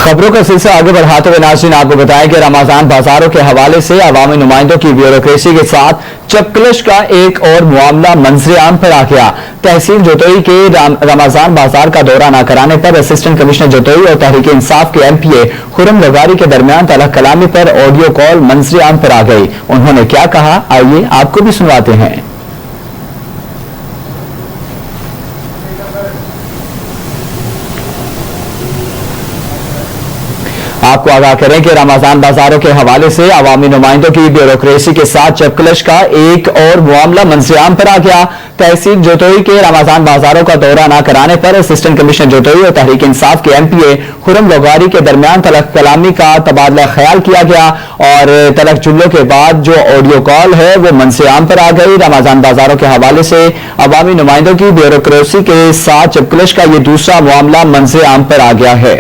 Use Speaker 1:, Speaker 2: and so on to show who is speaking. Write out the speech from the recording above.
Speaker 1: खबरों का सिलसिला आगे बढ़ाते हुए नाज़रीन आपको बताएं कि रमजान बाजारों के हवाले से अवामी नुमाइंदों की ब्यूरोक्रेसी के साथ चपकलश का एक और मामला मंजर आम पर आ गया। तहसील जतोई के रमजान बाजार का दौरा न कराने पर असिस्टेंट कमिश्नर जतोई और तहरीक इंसाफ के MPA खुरम लगारी के दरमियान तलख कलामी पर ऑडियो कॉल मंजर आम पर आ गई। उन्होंने क्या कहा, आइए आपको भी सुनवाते हैं। आपको आगाह करें कि रमजान बाजारों के हवाले से अवामी नुमाइंदों की ब्यूरोक्रेसी के साथ चपकलश का एक और मामला मंजर आम पर आ गया। तहसील जतोई के रमजान बाजारों का दौरा न कराने पर असिस्टेंट कमिश्नर जतोई और तहरीक इंसाफ के MPA खुरम लगारी के दरमियान तलख कलामी का तबादला ख्याल किया गया और तलख जुमलों के बाद जो ऑडियो कॉल है वो मंजर आम पर आ गई। रमजान बाजारों के हवाले से अवामी नुमाइंदों की ब्यूरोक्रेसी के साथ चपकलश का ये दूसरा मामला मंजर आम पर आ गया है।